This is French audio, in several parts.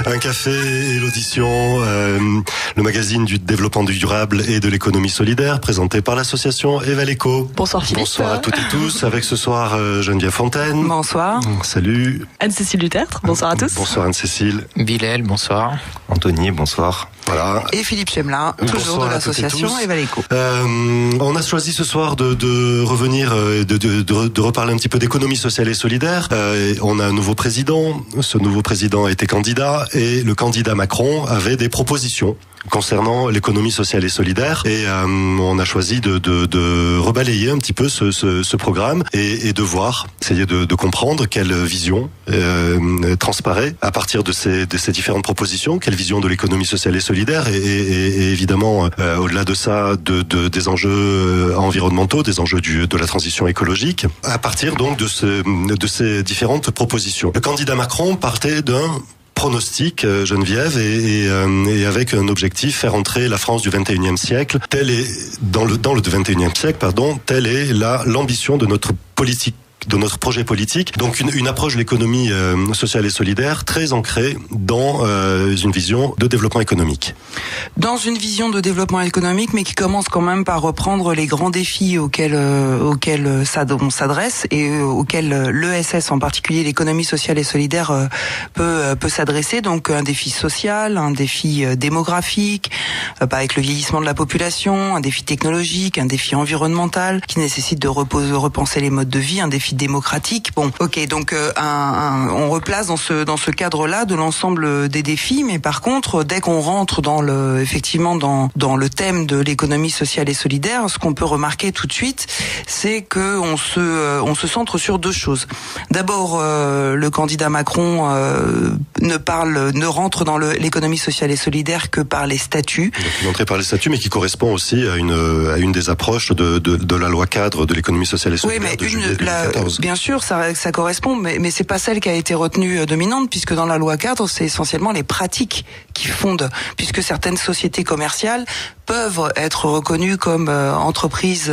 Un café et l'audition, le magazine du développement durable et de l'économie solidaire, présenté par l'association Evaleco. Bonsoir Philippe. Bonsoir à toutes et tous. Avec ce soir Geneviève Fontaine. Bonsoir. Salut. Anne-Cécile Dutertre. Bonsoir à tous. Bonsoir Anne-Cécile. Bilal, bonsoir. Anthony, bonsoir. Voilà. Et Philippe Chemelin, toujours de l'association Evaleco. On a choisi ce soir de revenir, de reparler un petit peu d'économie sociale et solidaire. On a un nouveau président. Ce nouveau président a été candidat et le candidat Macron avait des propositions concernant l'économie sociale et solidaire, et on a choisi de rebalayer un petit peu ce programme et de voir, essayer de comprendre quelle vision transparaît à partir de ces différentes propositions, quelle vision de l'économie sociale et solidaire, et évidemment au-delà de ça des enjeux environnementaux, des enjeux de la transition écologique, à partir donc de ces différentes propositions. Le candidat Macron partait d'un pronostic, Geneviève, et avec un objectif, faire entrer la France du 21e siècle. Telle est, dans le 21e siècle, pardon, telle est l'ambition de notre politique, de notre projet politique. Donc une approche de l'économie sociale et solidaire très ancrée dans une vision de développement économique. Dans une vision de développement économique, mais qui commence quand même par reprendre les grands défis auxquels on s'adresse et auxquels l'ESS, en particulier l'économie sociale et solidaire, peut s'adresser. Donc un défi social, un défi démographique, avec le vieillissement de la population, un défi technologique, un défi environnemental qui nécessite de repenser les modes de vie, un défi démocratique. Bon, ok, donc on replace dans ce cadre-là de l'ensemble des défis, mais par contre, dès qu'on rentre dans le thème de l'économie sociale et solidaire, ce qu'on peut remarquer tout de suite, c'est que on se centre sur deux choses. D'abord, le candidat Macron ne rentre dans l'économie sociale et solidaire que par les statuts. Donc une entrée par les statuts, mais qui correspond aussi à une des approches de la loi cadre de l'économie sociale et solidaire. Oui, mais bien sûr, ça correspond, mais c'est pas celle qui a été retenue dominante, puisque dans la loi cadre, c'est essentiellement les pratiques qui fondent, puisque certaines sociétés commerciales peuvent être reconnues comme entreprises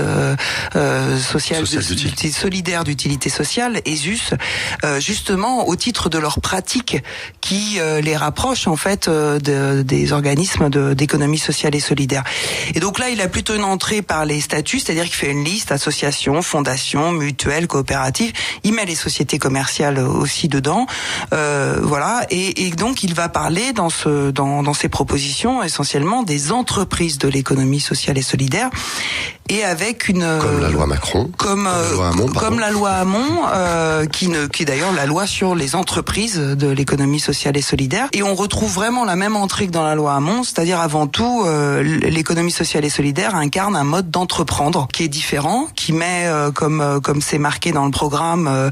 solidaires d'utilité sociale, ESUS, justement au titre de leurs pratiques qui les rapprochent en fait des organismes d'économie sociale et solidaire. Et donc là, il a plutôt une entrée par les statuts, c'est-à-dire qu'il fait une liste associations, fondations, mutuelles, coopératives. Il met les sociétés commerciales aussi dedans, voilà. Et donc il va parler dans ses propositions essentiellement des entreprises de l'économie sociale et solidaire, et avec comme la loi Macron, comme la loi Hamon, qui est d'ailleurs la loi sur les entreprises de l'économie sociale et solidaire. Et on retrouve vraiment la même entrée que dans la loi Hamon, c'est-à-dire avant tout, l'économie sociale et solidaire incarne un mode d'entreprendre qui est différent, qui met, comme c'est marqué dans le programme,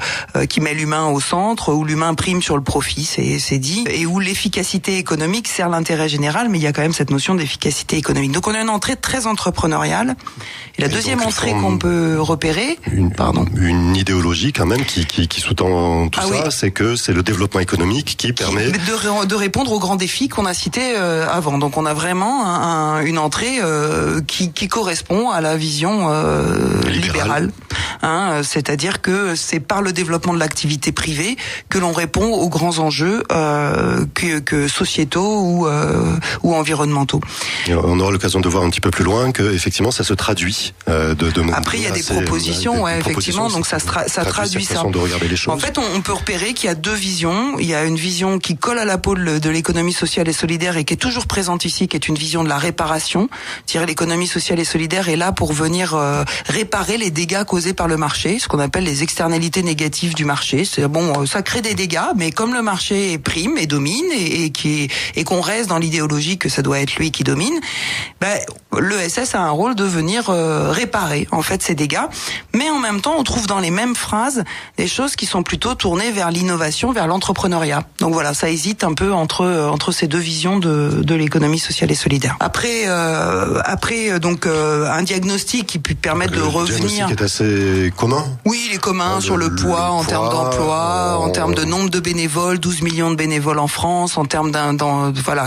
qui met l'humain au centre, où l'humain prime sur le profit, c'est dit, et où l'efficacité économique sert l'intérêt général, mais il y a quand même cette notion d'efficacité économique. Donc on a une entrée très entrepreneuriale. Et la deuxième entrée qu'on peut repérer, une idéologie quand même qui sous-tend tout ça, oui. C'est que c'est le développement économique qui permet de répondre aux grands défis qu'on a cités avant. Donc on a vraiment une entrée qui correspond à la vision libérale. C'est-à-dire que c'est par le développement de l'activité privée que l'on répond aux grands enjeux que sociétaux ou environnementaux. Et on aura l'occasion de voir un petit peu plus loin que effectivement ça se traduit. Après il y a des propositions, effectivement, donc ça traduit ça. De regarder les choses. En fait, on peut repérer qu'il y a deux visions. Il y a une vision qui colle à la peau de l'économie sociale et solidaire et qui est toujours présente ici, qui est une vision de la réparation. L'économie sociale et solidaire est là pour venir réparer les dégâts causés par le marché, ce qu'on appelle les externalités négatives du marché. C'est bon, ça crée des dégâts, mais comme le marché prime et domine et qu'on reste dans l'idéologie que ça doit être lui qui domine, l'ESS a un rôle de venir réparer en fait ces dégâts. Mais en même temps, on trouve dans les mêmes phrases des choses qui sont plutôt tournées vers l'innovation, vers l'entrepreneuriat. Donc voilà, ça hésite un peu entre ces deux visions de l'économie sociale et solidaire. Après donc un diagnostic qui peut permettre de revenir. Le diagnostic est assez commun. Oui, il est commun sur le poids, en termes d'emploi, en termes de nombre de bénévoles, 12 millions de bénévoles en France, en termes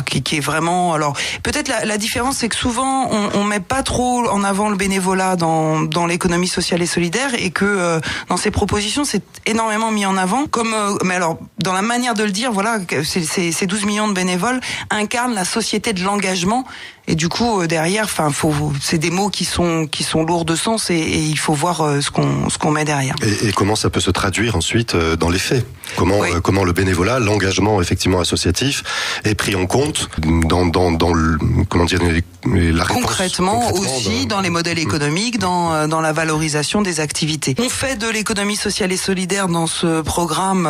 qui est vraiment. Alors peut-être la différence, c'est que souvent on met pas trop en avant le bénévolat bénévolat dans l'économie sociale et solidaire, et que dans ces propositions, c'est énormément mis en avant. Mais alors, dans la manière de le dire, voilà, ces 12 millions de bénévoles incarnent la société de l'engagement. Et du coup, derrière, c'est des mots qui sont lourds de sens, et il faut voir ce qu'on met derrière. Et comment ça peut se traduire ensuite dans les faits ? Comment le bénévolat, l'engagement effectivement associatif est pris en compte dans la réponse concrètement aussi dans les modèles économiques, dans la valorisation des activités. On fait de l'économie sociale et solidaire dans ce programme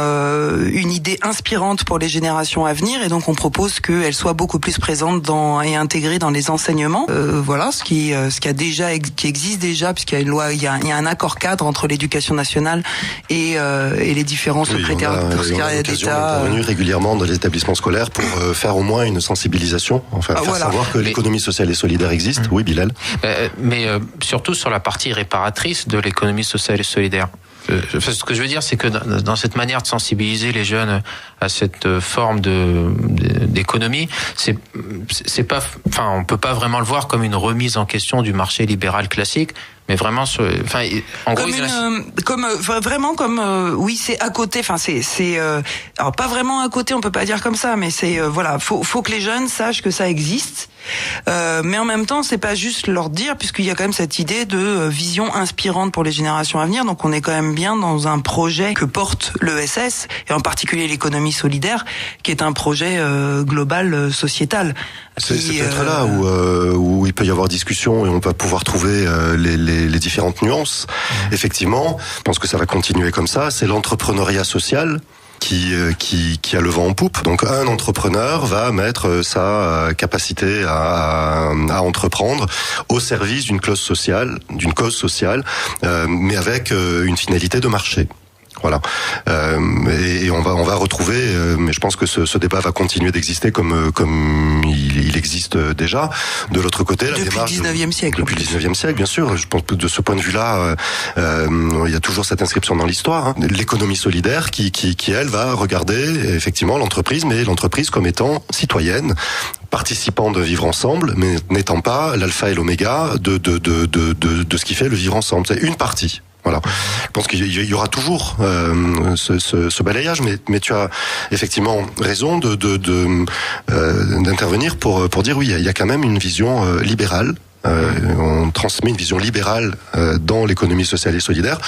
une idée inspirante pour les générations à venir, et donc on propose qu'elle soit beaucoup plus présente et intégrée dans les enseignements. Ce qui existe déjà, puisqu'il y a une loi, il y a un accord cadre entre l'éducation nationale et les différents secrétaires d'État. On est venu régulièrement dans les établissements scolaires pour faire au moins une sensibilisation, savoir que l'économie sociale et solidaire existe. Oui, Bilal. Mais surtout sur la partie réparatrice de l'économie sociale et solidaire. Ce que je veux dire, c'est que dans cette manière de sensibiliser les jeunes à cette forme d'économie, c'est pas, on peut pas vraiment le voir comme une remise en question du marché libéral classique, mais vraiment oui, c'est à côté. Alors pas vraiment à côté, on peut pas dire comme ça, mais faut que les jeunes sachent que ça existe. Mais en même temps, c'est pas juste leur dire, puisqu'il y a quand même cette idée de vision inspirante pour les générations à venir. Donc on est quand même bien dans un projet que porte l'ESS, et en particulier l'économie solidaire, qui est un projet global, sociétal. C'est peut-être là où il peut y avoir discussion, et on va pouvoir trouver les différentes nuances. Effectivement, je pense que ça va continuer comme ça. C'est l'entrepreneuriat social qui a le vent en poupe. Donc un entrepreneur va mettre sa capacité à entreprendre au service d'une cause sociale, mais avec une finalité de marché. Voilà. Et on va retrouver, mais je pense que ce débat va continuer d'exister comme il existe déjà. De l'autre côté, la démarche depuis le 19e siècle. Depuis le 19e siècle, bien sûr. Je pense que de ce point de vue-là, il y a toujours cette inscription dans l'histoire. L'économie solidaire qui elle va regarder effectivement l'entreprise, mais l'entreprise comme étant citoyenne, participant de vivre ensemble, mais n'étant pas l'alpha et l'oméga de ce qui fait le vivre ensemble. C'est une partie. Voilà. Je pense qu'il y aura toujours ce balayage, mais tu as effectivement raison d'intervenir pour dire oui, il y a quand même une vision libérale. On transmet une vision libérale dans l'économie sociale et solidaire,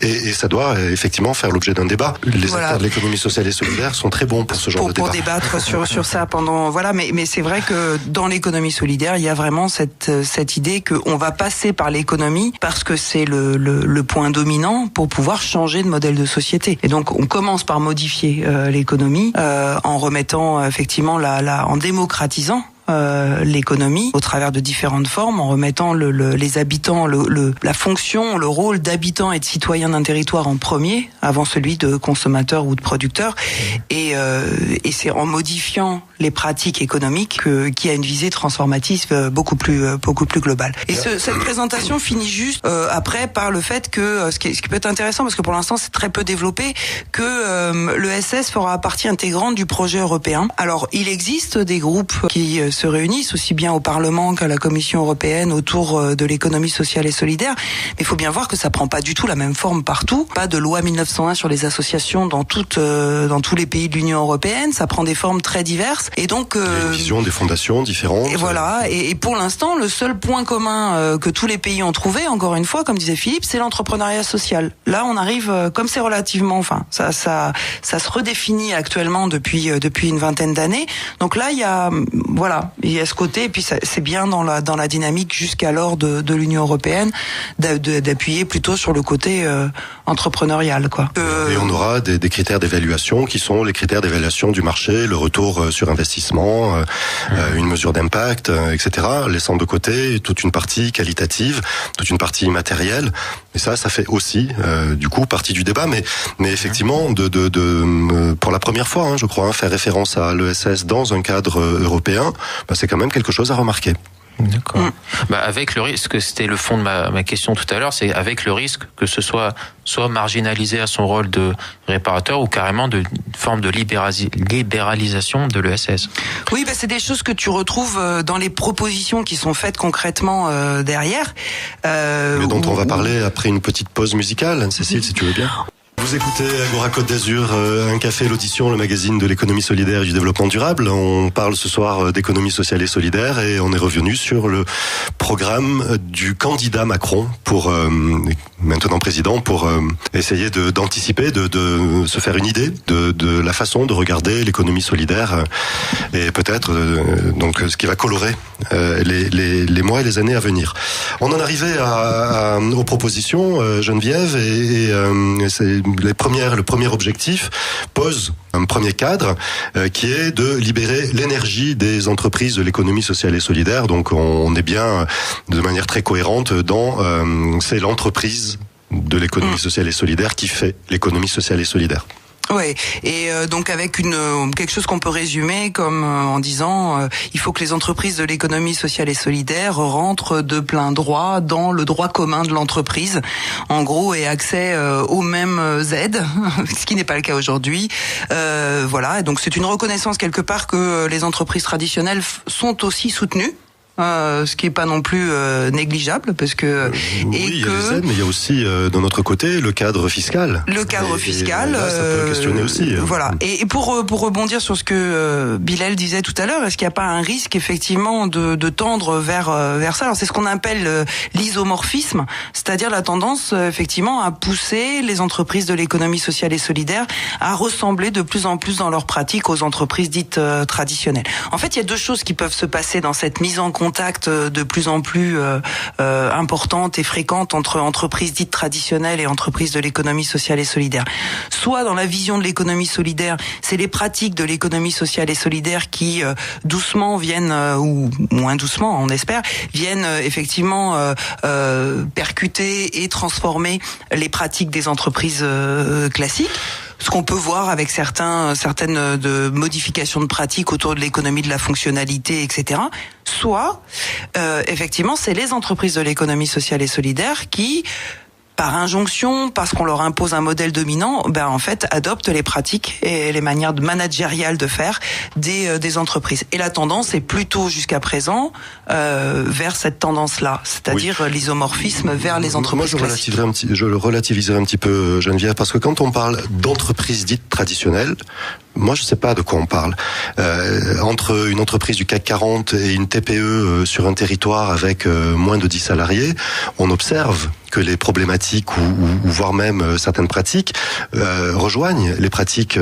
et ça doit effectivement faire l'objet d'un débat. Les acteurs de l'économie sociale et solidaire sont très bons pour ce genre de débat. Pour débattre sur ça pendant mais c'est vrai que dans l'économie solidaire, il y a vraiment cette idée qu'on va passer par l'économie parce que c'est le point dominant pour pouvoir changer de modèle de société. Et donc on commence par modifier l'économie en remettant effectivement en démocratisant l'économie au travers de différentes formes, en remettant les habitants, la fonction, le rôle d'habitant et de citoyen d'un territoire en premier, avant celui de consommateur ou de producteur, et c'est en modifiant les pratiques économiques qui a une visée transformative beaucoup plus globale. Et cette présentation finit juste après par le fait que ce qui peut être intéressant, parce que pour l'instant c'est très peu développé, que l'ESS fera partie intégrante du projet européen. Alors il existe des groupes qui se réunissent aussi bien au Parlement qu'à la Commission européenne autour de l'économie sociale et solidaire, mais il faut bien voir que ça prend pas du tout la même forme partout. Pas de loi 1901 sur les associations dans tous les pays de l'Union européenne, ça prend des formes très diverses, et donc il y a une vision des fondations différentes. Et voilà, et pour l'instant le seul point commun que tous les pays ont trouvé, encore une fois, comme disait Philippe, c'est l'entrepreneuriat social. Là on arrive, comme c'est relativement, ça se redéfinit actuellement depuis une vingtaine d'années. Donc là il y a ce côté, et puis c'est bien dans la dynamique jusqu'alors de l'Union européenne d'appuyer plutôt sur le côté entrepreneurial, quoi. Et on aura des critères d'évaluation qui sont les critères d'évaluation du marché, le retour sur investissement, une mesure d'impact, etc. Laissant de côté toute une partie qualitative, toute une partie matérielle. Et ça fait aussi du coup partie du débat, mais effectivement pour la première fois, je crois, faire référence à l'ESS dans un cadre européen, c'est quand même quelque chose à remarquer. D'accord. Avec le risque, c'était le fond de ma question tout à l'heure, c'est avec le risque que ce soit marginalisé à son rôle de réparateur ou carrément de forme de libéralisation de l'ESS. Oui, c'est des choses que tu retrouves dans les propositions qui sont faites concrètement derrière. Mais dont on va parler après une petite pause musicale, Cécile, si tu veux bien. Vous écoutez Agora Côte d'Azur, un café, l'audition, le magazine de l'économie solidaire et du développement durable. On parle ce soir d'économie sociale et solidaire et on est revenu sur le programme du candidat Macron pour maintenant président, pour essayer d'anticiper, de se faire une idée de la façon de regarder l'économie solidaire et peut-être donc ce qui va colorer les mois et les années à venir. On en arrivait aux propositions, Geneviève, et c'est le premier objectif pose un premier cadre qui est de libérer l'énergie des entreprises de l'économie sociale et solidaire. Donc on est bien de manière très cohérente dans c'est l'entreprise de l'économie sociale et solidaire qui fait l'économie sociale et solidaire. Ouais, et donc avec quelque chose qu'on peut résumer comme en disant il faut que les entreprises de l'économie sociale et solidaire rentrent de plein droit dans le droit commun de l'entreprise, en gros, aient accès aux mêmes aides, ce qui n'est pas le cas aujourd'hui. Voilà, et donc c'est une reconnaissance quelque part que les entreprises traditionnelles sont aussi soutenues. Ce qui est pas non plus négligeable parce que il y a les aides, mais il y a aussi de notre côté le cadre fiscal. Le cadre fiscal, là, ça peut questionner aussi. Voilà. Et pour rebondir sur ce que Bilal disait tout à l'heure, est-ce qu'il n'y a pas un risque effectivement de tendre vers ça? Alors c'est ce qu'on appelle l'isomorphisme, c'est-à-dire la tendance effectivement à pousser les entreprises de l'économie sociale et solidaire à ressembler de plus en plus dans leur pratique aux entreprises dites traditionnelles. En fait, il y a deux choses qui peuvent se passer dans cette mise en contact de plus en plus importante et fréquente entre entreprises dites traditionnelles et entreprises de l'économie sociale et solidaire. Soit dans la vision de l'économie solidaire, c'est les pratiques de l'économie sociale et solidaire qui doucement viennent, ou moins doucement on espère, viennent effectivement percuter et transformer les pratiques des entreprises classiques. Ce qu'on peut voir avec certaines de modifications de pratiques autour de l'économie de la fonctionnalité, etc. Soit, effectivement, c'est les entreprises de l'économie sociale et solidaire qui, par injonction, parce qu'on leur impose un modèle dominant, en fait, adoptent les pratiques et les manières managériales de faire des entreprises. Et la tendance est plutôt, jusqu'à présent, vers cette tendance-là, c'est-à-dire l'isomorphisme vers les entreprises classiques. Je le relativiserai un petit peu, Geneviève, parce que quand on parle d'entreprises dites traditionnelles, moi, je ne sais pas de quoi on parle. Entre une entreprise du CAC 40 et une TPE sur un territoire avec moins de 10 salariés, on observe que les problématiques ou voire même certaines pratiques rejoignent les pratiques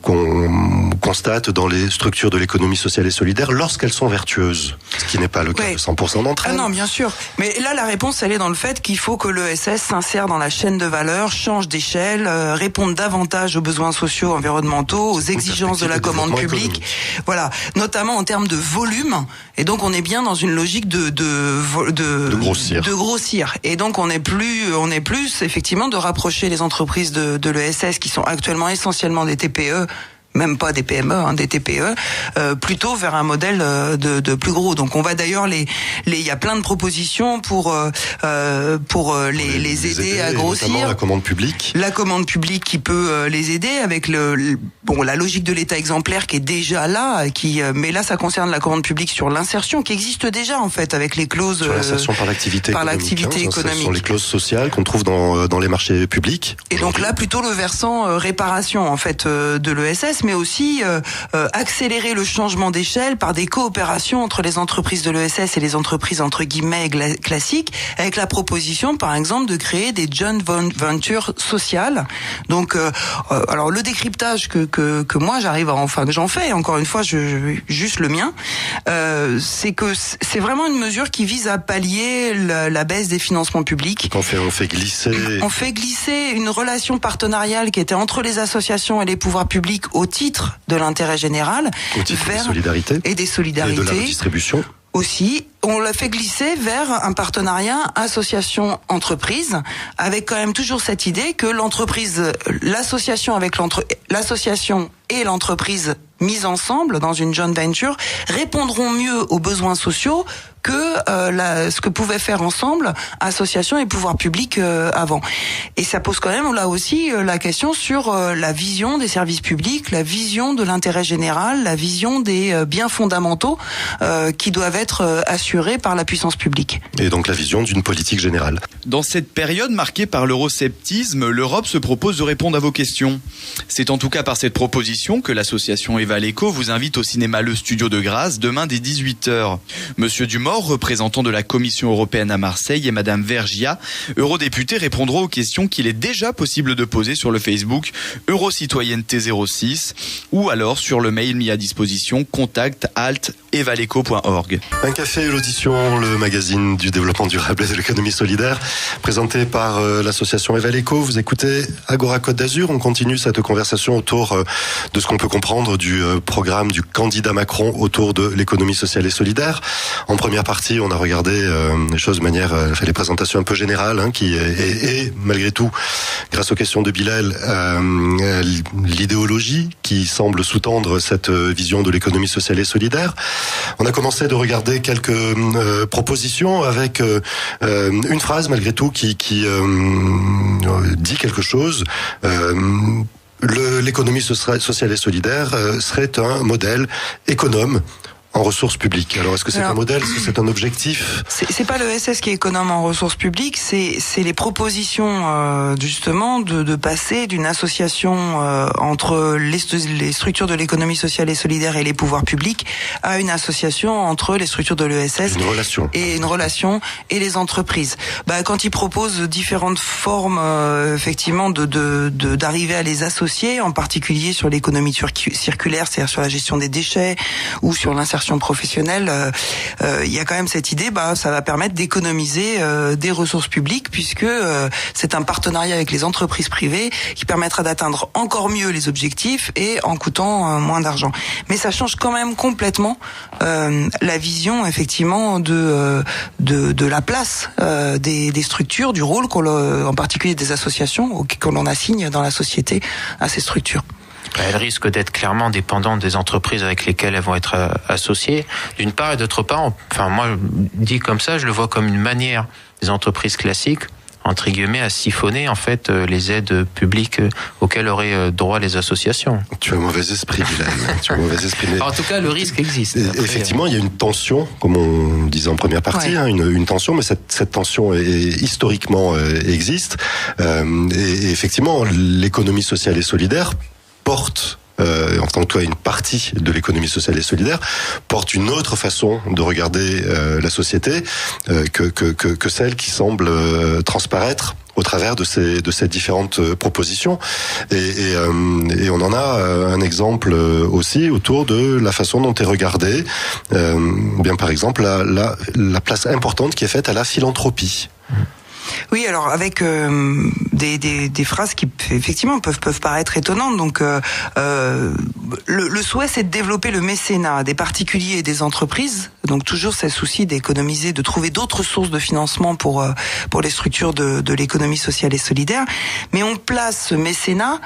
qu'on constate dans les structures de l'économie sociale et solidaire lorsqu'elles sont vertueuses, ce qui n'est pas le cas de 100% d'entre elles. Ah non, bien sûr. Mais là, la réponse, elle est dans le fait qu'il faut que l'ESS s'insère dans la chaîne de valeur, change d'échelle, réponde davantage aux besoins sociaux, environnementaux, aux exigences de la commande publique. Voilà, notamment en termes de volume. Et donc, on est bien dans une logique de grossir. Et donc, on est plus effectivement de rapprocher les entreprises de l'ESS qui sont actuellement essentiellement des TPE, même pas des PME, des TPE, plutôt vers un modèle de plus gros. Donc on va d'ailleurs il y a plein de propositions pour les aider à grossir. Notamment la commande publique. La commande publique qui peut les aider avec la logique de l'État exemplaire qui est déjà là, mais là ça concerne la commande publique sur l'insertion qui existe déjà en fait avec les clauses sur l'insertion par l'activité économique. Ce sont les clauses sociales qu'on trouve dans les marchés publics. Et donc là plutôt le versant réparation en fait de l'ESS, mais aussi accélérer le changement d'échelle par des coopérations entre les entreprises de l'ESS et les entreprises entre guillemets classiques, avec la proposition par exemple de créer des joint ventures sociales. Donc alors le décryptage que moi j'arrive que j'en fais, encore une fois juste le mien, c'est que c'est vraiment une mesure qui vise à pallier la baisse des financements publics. On fait glisser une relation partenariale qui était entre les associations et les pouvoirs publics au titre de l'intérêt général, au titre des solidarités et des solidarités et de la redistribution. Aussi, on l'a fait glisser vers un partenariat association-entreprise, avec quand même toujours cette idée que l'association et l'entreprise mises ensemble dans une joint venture répondront mieux aux besoins sociaux que ce que pouvaient faire ensemble associations et pouvoirs publics avant. Et ça pose quand même là aussi la question sur la vision des services publics, la vision de l'intérêt général, la vision des biens fondamentaux qui doivent être assurés par la puissance publique. Et donc la vision d'une politique générale. Dans cette période marquée par l'eurosceptisme, l'Europe se propose de répondre à vos questions. C'est en tout cas par cette proposition que l'association Evaleco vous invite au cinéma Le Studio de Grasse demain dès 18h. Monsieur Dumort, représentant de la Commission européenne à Marseille, et Madame Vergia, eurodéputée, répondront aux questions qu'il est déjà possible de poser sur le Facebook Eurocitoyenneté 06 ou alors sur le mail mis à disposition contact@evaleco.org. Un café et l'audition, le magazine du développement durable et de l'économie solidaire, présenté par l'association Evaleco. Vous écoutez Agora Côte d'Azur. On continue cette conversation autour de ce qu'on peut comprendre du programme du candidat Macron autour de l'économie sociale et solidaire. En première partie, on a regardé les choses de manière, fait les présentations un peu générales, et malgré tout, grâce aux questions de Bilal, l'idéologie qui semble sous-tendre cette vision de l'économie sociale et solidaire. On a commencé de regarder quelques propositions avec une phrase malgré tout qui dit quelque chose. L'économie sociale et solidaire serait un modèle économe en ressources publiques. Alors, est-ce que c'est un modèle, est-ce que c'est un objectif ? C'est pas l'ESS qui est économe en ressources publiques, c'est les propositions justement de passer d'une association entre les structures de l'économie sociale et solidaire et les pouvoirs publics à une association entre les structures de l'ESS et une relation et les entreprises. Quand ils proposent différentes formes effectivement d'arriver à les associer, en particulier sur l'économie circulaire, c'est-à-dire sur la gestion des déchets ou sur l'insertion professionnelle, il y a quand même cette idée, ça va permettre d'économiser des ressources publiques puisque c'est un partenariat avec les entreprises privées qui permettra d'atteindre encore mieux les objectifs et en coûtant moins d'argent. Mais ça change quand même complètement la vision effectivement de la place des structures, du rôle en particulier des associations que l'on assigne dans la société à ces structures. Elles risquent d'être clairement dépendantes des entreprises avec lesquelles elles vont être associées, d'une part, et d'autre part, moi, dit comme ça, je le vois comme une manière des entreprises classiques, entre guillemets, à siphonner en fait les aides publiques auxquelles auraient droit les associations. Tu as un mauvais esprit, Bilal. En tout cas, le risque existe. Après, effectivement, il y a une tension, comme on disait en première partie, une tension, mais cette tension historiquement existe. Et effectivement, l'économie sociale et solidaire porte, en tant que une partie de l'économie sociale et solidaire, porte une autre façon de regarder la société que celle qui semble transparaître au travers de ces différentes propositions. Et on en a un exemple aussi autour de la façon dont est regardée, par exemple, la place importante qui est faite à la philanthropie. Oui, alors avec des phrases qui effectivement peuvent paraître étonnantes. Donc le souhait, c'est de développer le mécénat des particuliers et des entreprises. Donc toujours ce souci d'économiser, de trouver d'autres sources de financement pour les structures de l'économie sociale et solidaire. Mais on place ce mécénat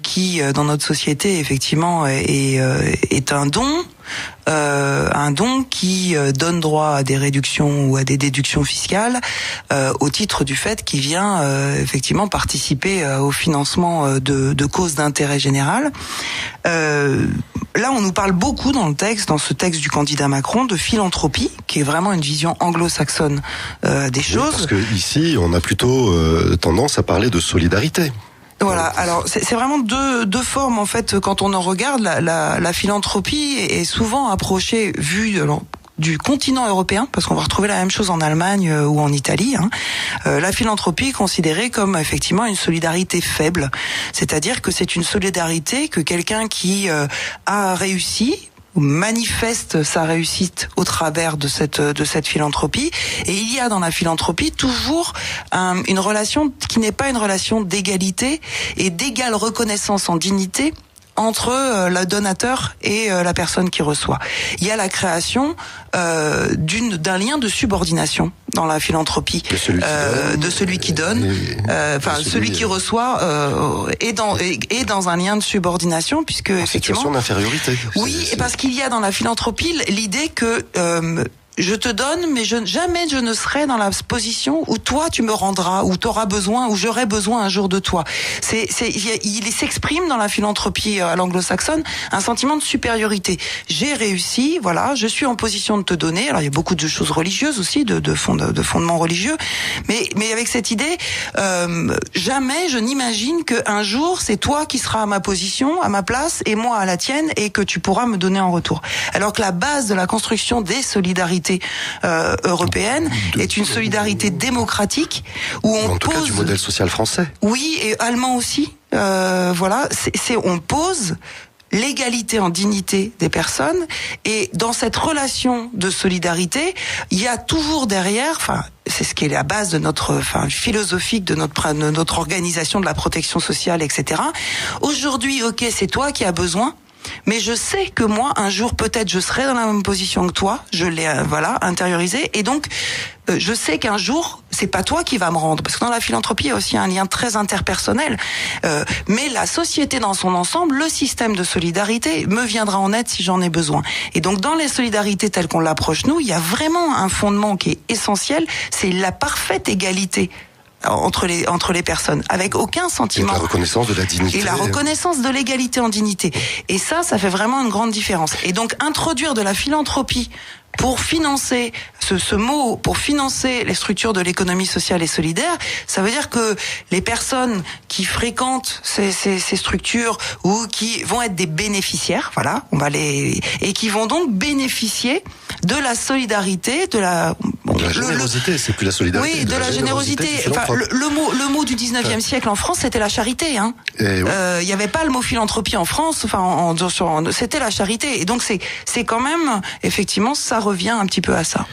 qui dans notre société effectivement est un don qui donne droit à des réductions ou à des déductions fiscales au titre du fait qu'il vient effectivement participer au financement de causes d'intérêt général. Là, on nous parle beaucoup dans ce texte du candidat Macron, de philanthropie, qui est vraiment une vision anglo-saxonne des choses. Parce que ici, on a plutôt tendance à parler de solidarité. Voilà, alors c'est vraiment deux formes en fait. Quand on en regarde, la philanthropie est souvent approchée, vue du continent européen, parce qu'on va retrouver la même chose en Allemagne ou en Italie. La philanthropie est considérée comme effectivement une solidarité faible, c'est-à-dire que c'est une solidarité que quelqu'un qui a réussi manifeste sa réussite au travers de cette philanthropie. Et il y a dans la philanthropie toujours une relation qui n'est pas une relation d'égalité et d'égale reconnaissance en dignité entre le donateur et la personne qui reçoit. Il y a la création d'un lien de subordination dans la philanthropie de celui qui donne, celui qui reçoit est dans un lien de subordination, puisque en effectivement situation d'infériorité. Oui, parce qu'il y a dans la philanthropie l'idée que je te donne, mais jamais je ne serai dans la position où toi tu me rendras, où tu auras besoin, où j'aurai besoin un jour de toi. Il s'exprime dans la philanthropie à l'anglo-saxonne un sentiment de supériorité. J'ai réussi, voilà, je suis en position de te donner. Alors il y a beaucoup de choses religieuses aussi, de fondements religieux, mais avec cette idée, jamais je n'imagine qu'un jour c'est toi qui seras à ma position, à ma place, et moi à la tienne, et que tu pourras me donner en retour. Alors que la base de la construction des solidarités européenne est une solidarité démocratique où on en tout cas du modèle social français. Oui, et allemand aussi. Voilà, on pose l'égalité en dignité des personnes, et dans cette relation de solidarité, il y a toujours derrière, c'est ce qui est la base de notre, philosophique de notre organisation de la protection sociale, etc. Aujourd'hui, ok, c'est toi qui as besoin. Mais je sais que moi, un jour, peut-être, je serai dans la même position que toi. Je l'ai, intériorisé. Et donc, je sais qu'un jour, c'est pas toi qui va me rendre. Parce que dans la philanthropie, il y a aussi un lien très interpersonnel. Mais la société dans son ensemble, le système de solidarité, me viendra en aide si j'en ai besoin. Et donc, dans les solidarités telles qu'on l'approche, nous, il y a vraiment un fondement qui est essentiel. C'est la parfaite égalité entre les personnes, avec aucun sentiment. Et la reconnaissance de la dignité. Et la reconnaissance de l'égalité en dignité. Et ça fait vraiment une grande différence. Et donc, introduire de la philanthropie pour financer ce mot, pour financer les structures de l'économie sociale et solidaire, ça veut dire que les personnes qui fréquentent ces structures ou qui vont être des bénéficiaires, voilà, et qui vont donc bénéficier de la solidarité, de la générosité, c'est plus la solidarité. Oui, de la générosité. Le mot du 19e siècle en France, c'était la charité. Il y avait pas le mot philanthropie en France. C'était la charité. Et donc c'est quand même, effectivement, ça revient un petit peu à ça.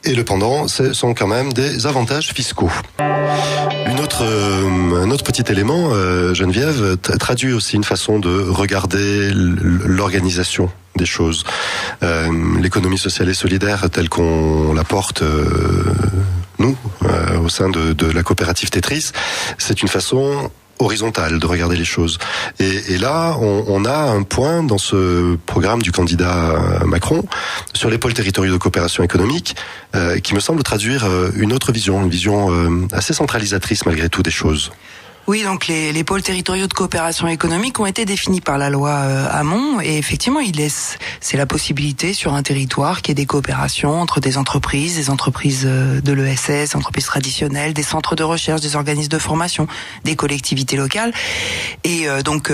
Et le pendant, ce sont quand même des avantages fiscaux. Un autre petit élément, Geneviève, traduit aussi une façon de regarder l'organisation des choses. L'économie sociale et solidaire telle qu'on la porte, nous, au sein de la coopérative Tetris, c'est une façon horizontale de regarder les choses. Et là, on a un point dans ce programme du candidat Macron sur les pôles territoriaux de coopération économique qui me semble traduire une autre vision, une vision assez centralisatrice malgré tout des choses. Oui, donc les pôles territoriaux de coopération économique ont été définis par la loi Hamon, et effectivement, c'est la possibilité sur un territoire qu'il y ait des coopérations entre des entreprises de l'ESS, des entreprises traditionnelles, des centres de recherche, des organismes de formation, des collectivités locales. Et donc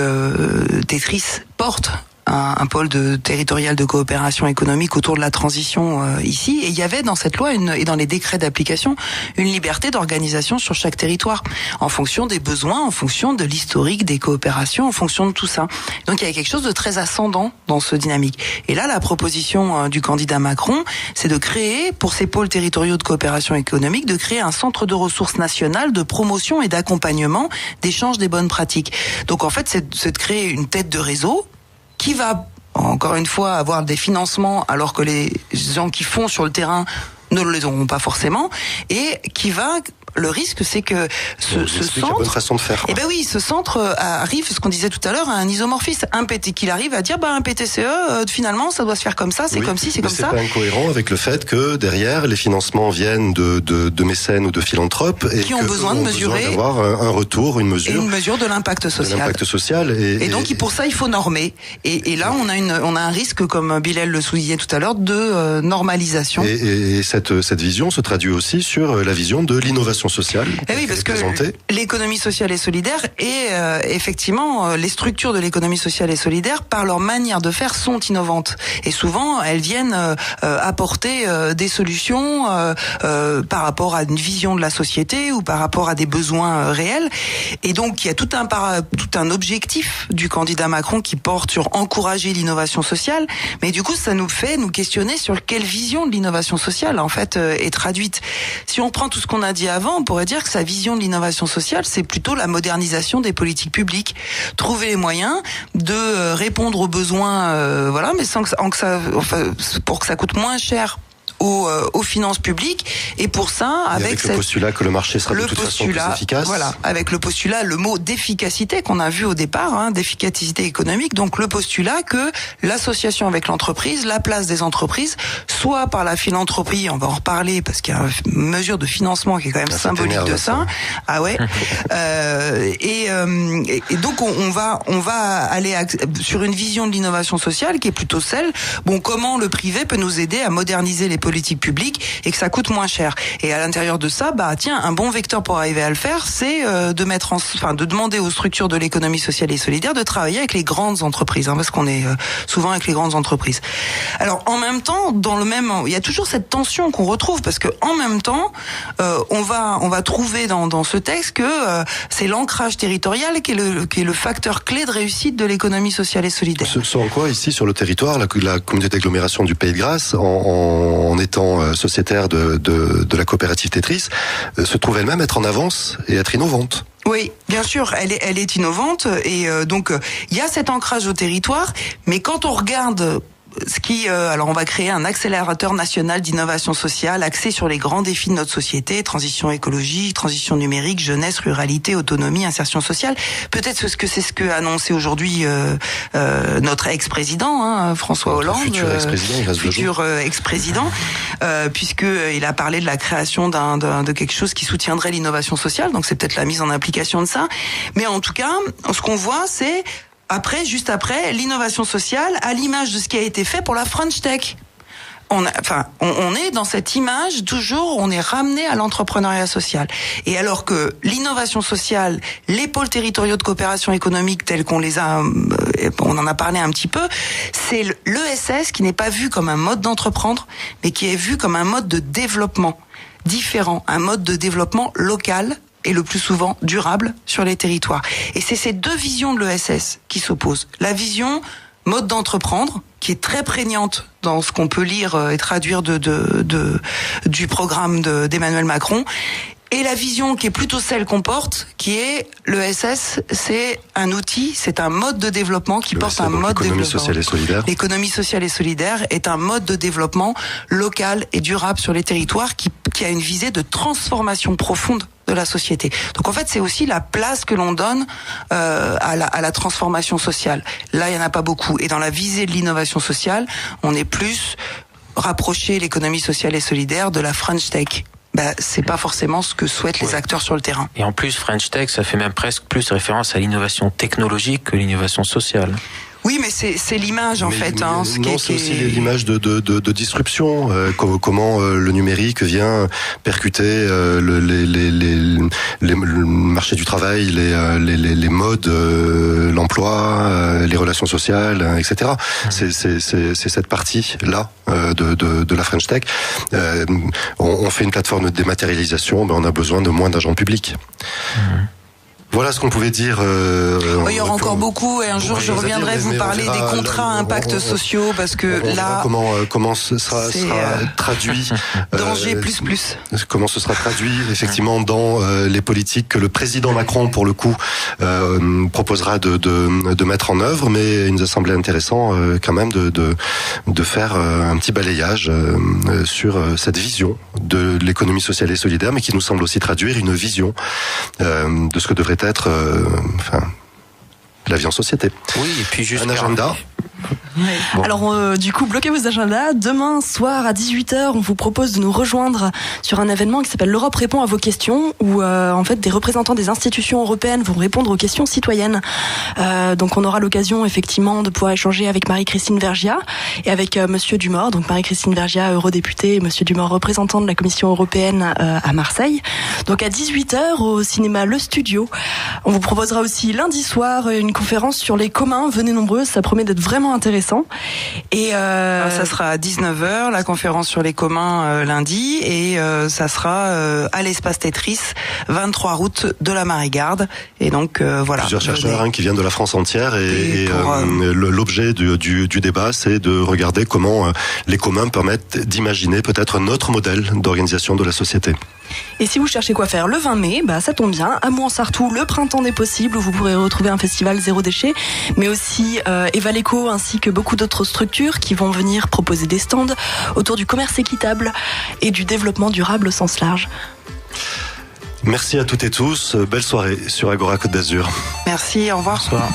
Tetris porte un pôle territorial de coopération économique autour de la transition ici, et il y avait dans cette loi et dans les décrets d'application une liberté d'organisation sur chaque territoire en fonction des besoins, en fonction de l'historique des coopérations, en fonction de tout ça. Donc il y avait quelque chose de très ascendant dans ce dynamique. Et là, la proposition du candidat Macron, c'est de créer, pour ces pôles territoriaux de coopération économique, de créer un centre de ressources nationales de promotion et d'accompagnement d'échange des bonnes pratiques. Donc en fait, c'est de créer une tête de réseau qui va, encore une fois, avoir des financements alors que les gens qui font sur le terrain ne les auront pas forcément, et qui va... Le risque, c'est que ce centre... la bonne façon de faire. Eh ben oui, ce centre arrive, ce qu'on disait tout à l'heure, à un isomorphisme. qu'il arrive à dire, un PTCE, finalement, ça doit se faire comme ça, c'est comme ci, c'est comme ça. C'est pas incohérent avec le fait que derrière, les financements viennent de mécènes ou de philanthropes et qui ont besoin de mesurer, d'avoir un retour, une mesure de l'impact social. Et donc, pour ça, il faut normer. Et là, on a un risque, comme Bilal le soulignait tout à l'heure, de normalisation. Et cette vision se traduit aussi sur la vision de l'innovation sociale. Et oui, parce que l'économie sociale et solidaire et effectivement les structures de l'économie sociale et solidaire, par leur manière de faire, sont innovantes. Et souvent, elles viennent apporter des solutions par rapport à une vision de la société ou par rapport à des besoins réels. Et donc, il y a tout un objectif du candidat Macron qui porte sur encourager l'innovation sociale. Mais du coup, ça nous fait nous questionner sur quelle vision de l'innovation sociale en fait est traduite. Si on prend tout ce qu'on a dit avant, finalement, on pourrait dire que sa vision de l'innovation sociale, c'est plutôt la modernisation des politiques publiques. Trouver les moyens de répondre aux besoins, voilà, mais sans que ça, enfin, pour que ça coûte moins cher aux finances publiques, et pour ça avec le postulat que le marché sera de toute façon plus efficace. Voilà, avec le postulat, le mot d'efficacité qu'on a vu au départ, d'efficacité économique, donc le postulat que l'association avec l'entreprise, la place des entreprises, soit par la philanthropie, on va en reparler parce qu'il y a une mesure de financement qui est quand même symbolique de ça. Ah ouais. Et donc on va aller sur une vision de l'innovation sociale qui est plutôt celle, comment le privé peut nous aider à moderniser les politiques publiques et que ça coûte moins cher. Et à l'intérieur de ça, un bon vecteur pour arriver à le faire, c'est de demander aux structures de l'économie sociale et solidaire de travailler avec les grandes entreprises, parce qu'on est souvent avec les grandes entreprises. Alors en même temps, il y a toujours cette tension qu'on retrouve, parce que en même temps, on va trouver dans ce texte que c'est l'ancrage territorial qui est le facteur clé de réussite de l'économie sociale et solidaire. Ce en quoi ici sur le territoire, la communauté d'agglomération du Pays de Grasse, en étant sociétaire de la coopérative Tetris, se trouve elle-même être en avance et être innovante. Oui, bien sûr, elle est innovante, et donc il y a cet ancrage au territoire, mais quand on regarde alors on va créer un accélérateur national d'innovation sociale axé sur les grands défis de notre société: transition écologique, transition numérique, jeunesse, ruralité, autonomie, insertion sociale. Peut-être c'est ce que a annoncé aujourd'hui notre ex-président, François Hollande, futur ex-président, puisqu'il a parlé de la création de quelque chose qui soutiendrait l'innovation sociale. Donc c'est peut-être la mise en application de ça. Mais en tout cas, ce qu'on voit, c'est juste après, l'innovation sociale, à l'image de ce qui a été fait pour la French Tech. On est dans cette image, toujours, on est ramené à l'entrepreneuriat social. Et alors que l'innovation sociale, les pôles territoriaux de coopération économique tels qu'on les a, on en a parlé un petit peu, c'est l'ESS qui n'est pas vu comme un mode d'entreprendre, mais qui est vu comme un mode de développement différent, un mode de développement local, et le plus souvent durable sur les territoires. Et c'est ces deux visions de l'ESS qui s'opposent. La vision mode d'entreprendre, qui est très prégnante dans ce qu'on peut lire et traduire du programme d'Emmanuel Macron, et la vision qui est plutôt celle qu'on porte, qui est l'ESS, c'est un outil, c'est un mode de développement qui porte un mode de développement. L'économie sociale et solidaire. L'économie sociale et solidaire est un mode de développement local et durable sur les territoires qui a une visée de transformation profonde de la société. Donc en fait, c'est aussi la place que l'on donne à la transformation sociale. Là, il y en a pas beaucoup. Et dans la visée de l'innovation sociale, on est plus rapproché l'économie sociale et solidaire de la French Tech. C'est pas forcément ce que souhaitent les acteurs sur le terrain. Et en plus, French Tech, ça fait même presque plus référence à l'innovation technologique que l'innovation sociale. Oui, mais c'est l'image en fait. C'est aussi l'image de disruption. Comment le numérique vient percuter le marché du travail, les modes, l'emploi, les relations sociales, etc. C'est cette partie là de la French Tech. On fait une plateforme de dématérialisation, mais on a besoin de moins d'agents publics. Voilà ce qu'on pouvait dire. Il y aura encore beaucoup, et un jour je reviendrai vous parler des contrats à impact sociaux, parce que là, comment ce sera traduit. Danger plus. Comment ce sera traduit effectivement dans les politiques que le président Macron, pour le coup, proposera de mettre en œuvre. Mais il nous a semblé intéressant quand même de faire un petit balayage sur cette vision de l'économie sociale et solidaire, mais qui nous semble aussi traduire une vision de ce que devrait être la vie en société. Oui, et puis juste un agenda. Ouais. Bon. Alors du coup, bloquez vos agendas. Demain soir à 18h, on vous propose de nous rejoindre sur un événement qui s'appelle l'Europe répond à vos questions, où en fait des représentants des institutions européennes vont répondre aux questions citoyennes. Donc on aura l'occasion effectivement de pouvoir échanger avec Marie-Christine Vergiat et avec Monsieur Dumort. Donc Marie-Christine Vergiat, eurodéputée, et Monsieur Dumort, représentant de la Commission européenne à Marseille. Donc à 18h au cinéma Le Studio. On vous proposera aussi lundi soir une conférence sur les communs. Venez nombreux, ça promet d'être vraiment intéressant. Et ça sera à 19h, la conférence sur les communs lundi, et ça sera à l'espace Tetris, 23 route de la Marégarde. Et donc voilà. Plusieurs chercheurs qui viennent de la France entière, et l'objet du débat, c'est de regarder comment les communs permettent d'imaginer peut-être notre modèle d'organisation de la société. Et si vous cherchez quoi faire le 20 mai, ça tombe bien, à Mouansartou, le printemps des possibles, où vous pourrez retrouver un festival zéro déchet, mais aussi Evaleco ainsi que beaucoup d'autres structures qui vont venir proposer des stands autour du commerce équitable et du développement durable au sens large. Merci à toutes et tous. Belle soirée sur Agora Côte d'Azur. Merci, au revoir. Bonsoir.